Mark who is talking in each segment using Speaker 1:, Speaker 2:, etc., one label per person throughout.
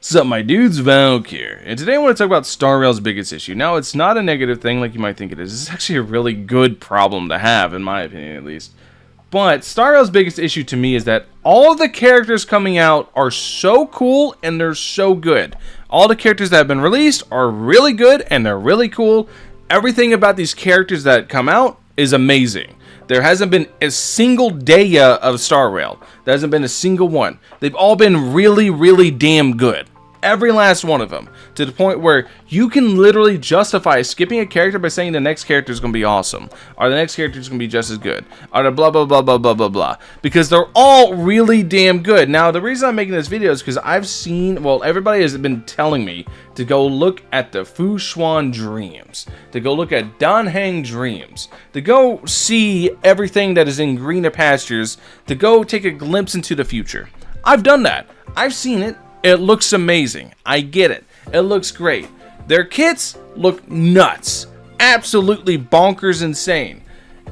Speaker 1: What's up, my dudes? Valkyrja, and today I want to talk about Star Rail's biggest issue. Now, it's not a negative thing like you might think it is. It's actually a really good problem to have, in my opinion, at least. But Star Rail's biggest issue to me is that all of the characters coming out are so cool and they're so good. All the characters that have been released are really good and they're really cool. Everything about these characters that come out is amazing. There hasn't been a single day of Star Rail. There hasn't been a single one. They've all been really, really damn good. Every last one of them. To the point where you can literally justify skipping a character by saying the next character is going to be awesome. Or the next character is going to be just as good. Or the blah, blah, blah, blah, blah, blah, blah. Because they're all really damn good. Now, the reason I'm making this video is because I've seen, well, everybody has been telling me to go look at the Fu Xuan Dreams. To go look at Dan Heng Dreams. To go see everything that is in greener pastures. To go take a glimpse into the future. I've done that. I've seen it. It looks amazing. I get it. It looks great. Their kits look nuts. Absolutely bonkers insane.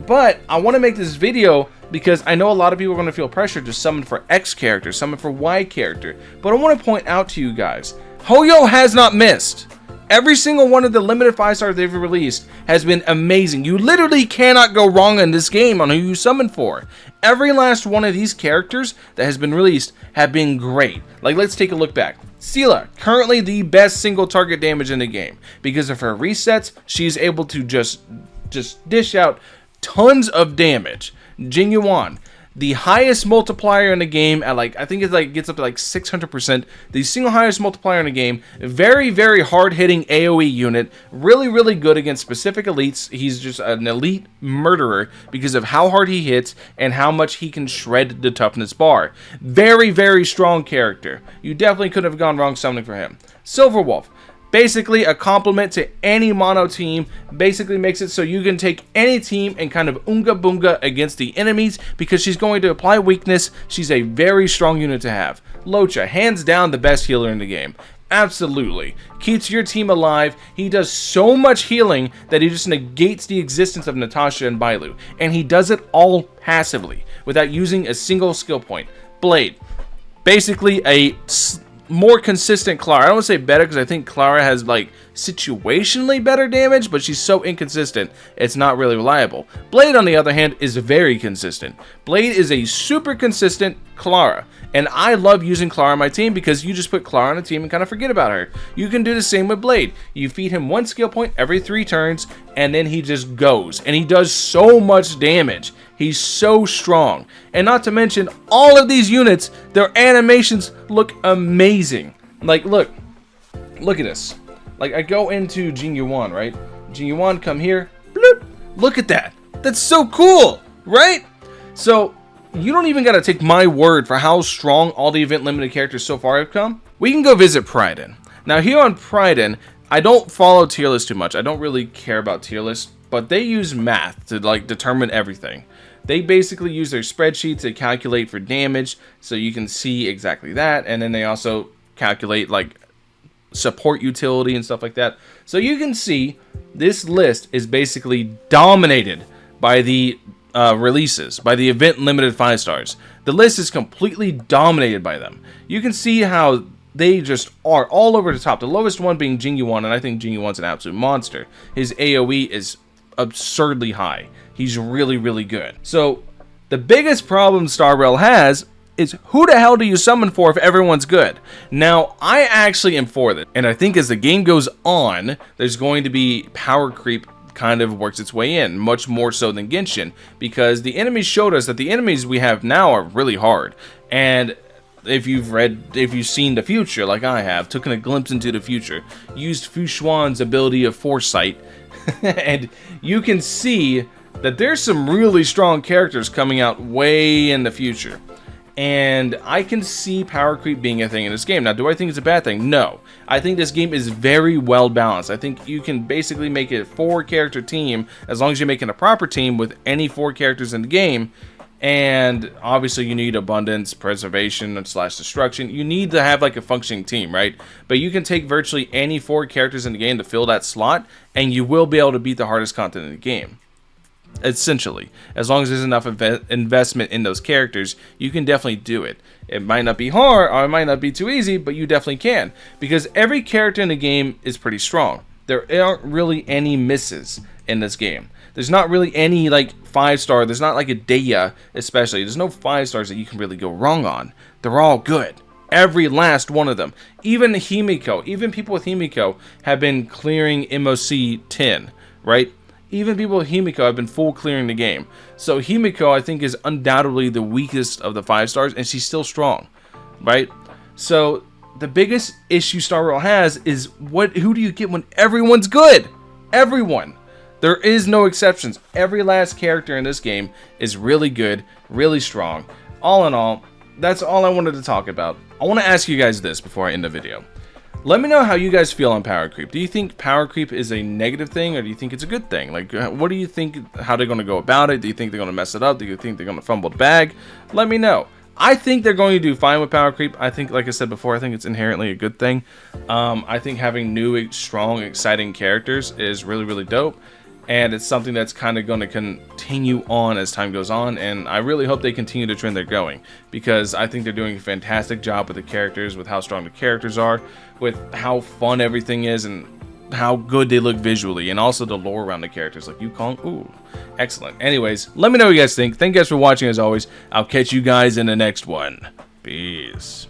Speaker 1: But I want to make this video because I know a lot of people are going to feel pressured to summon for X character, summon for Y character. But I want to point out to you guys, Hoyo has not missed. Every single one of the limited 5-stars they've released has been amazing. You literally cannot go wrong in this game on who you summon for. Every last one of these characters that has been released have been great. Like, let's take a look back. Sela, currently the best single target damage in the game. Because of her resets, she's able to just dish out tons of damage. Jing Yuan, the highest multiplier in the game at I think it gets up to 600%. The single highest multiplier in the game. Very, very hard-hitting AoE unit. Really, really good against specific elites. He's just an elite murderer because of how hard he hits and how much he can shred the toughness bar. Very, very strong character. You definitely couldn't have gone wrong summoning for him. Silver Wolf. Basically a compliment to any mono team. Basically makes it so you can take any team and kind of unga boonga against the enemies because she's going to apply weakness. She's a very strong unit to have. Locha, hands down the best healer in the game. Absolutely. Keeps your team alive. He does so much healing that he just negates the existence of Natasha and Bailu. And he does it all passively without using a single skill point. Blade. Basically a more consistent Clara. I don't want to say better because I think Clara has situationally better damage, but she's so inconsistent it's not really reliable. Blade, on the other hand, is very consistent. Blade is a super consistent Clara, and I love using Clara on my team because you just put Clara on a team and kind of forget about her. You can do the same with Blade. You feed him one skill point every 3 turns, and then he just goes, and he does so much damage. He's so strong. And not to mention, all of these units, their animations look amazing. Look at this. I go into Jing Yuan, right? Jing Yuan, come here. Bloop. Look at that. That's so cool, right? So, you don't even gotta take my word for how strong all the event limited characters so far have come. We can go visit Pryden. Now, here on Pryden, I don't follow tier lists too much. I don't really care about tier lists, but they use math to determine everything. They basically use their spreadsheets to calculate for damage, so you can see exactly that, and then they also calculate support utility and stuff like that. So you can see this list is basically dominated by the releases, by the event limited 5-stars. The list is completely dominated by them. You can see how they just are all over the top. The lowest one being Jing Yuan, and I think Jing Yuan's an absolute monster. His AoE is absurdly high. He's really, really good. So, the biggest problem Star Rail has is who the hell do you summon for if everyone's good? Now, I actually am for this. And I think as the game goes on, there's going to be power creep kind of works its way in, much more so than Genshin, because the enemies showed us that the enemies we have now are really hard. And if you've seen the future, like I have, taken a glimpse into the future, used Fu Xuan's ability of foresight, and you can see that there's some really strong characters coming out way in the future. And I can see power creep being a thing in this game. Now, do I think it's a bad thing? No. I think this game is very well balanced. I think you can basically make a 4-character team as long as you're making a proper team with any 4 characters in the game. And obviously you need abundance, preservation, / destruction. You need to have a functioning team, right? But you can take virtually any 4 characters in the game to fill that slot, and you will be able to beat the hardest content in the game. essentially. As long as there's enough investment in those characters, you can definitely do it. It might not be hard, or it might not be too easy, but you definitely can. Because every character in the game is pretty strong. There aren't really any misses in this game. There's not really any, like, 5-star. There's not like a Deya, especially. There's no 5-stars that you can really go wrong on. They're all good. Every last one of them. Even Himiko. Even people with Himiko have been clearing MOC 10, right? Even people with Himiko have been full clearing the game. So Himiko, I think, is undoubtedly the weakest of the 5-stars, and she's still strong, right? So the biggest issue Star Rail has is who do you get when everyone's good? Everyone. There is no exceptions. Every last character in this game is really good, really strong. All in all, that's all I wanted to talk about. I want to ask you guys this before I end the video. Let me know how you guys feel on power creep. Do you think power creep is a negative thing, or do you think it's a good thing? Like, what do you think, how they're going to go about it? Do you think they're going to mess it up? Do you think they're going to fumble the bag? Let me know. I think they're going to do fine with power creep. I think, like I said before, I think it's inherently a good thing. I think having new, strong, exciting characters is really, really dope. And it's something that's kind of going to continue on as time goes on, and I really hope they continue the trend they're going, because I think they're doing a fantastic job with the characters, with how strong the characters are, with how fun everything is, and how good they look visually, and also the lore around the characters, like Yukong. Ooh, excellent. Anyways, let me know what you guys think. Thank you guys for watching, as always. I'll catch you guys in the next one. Peace.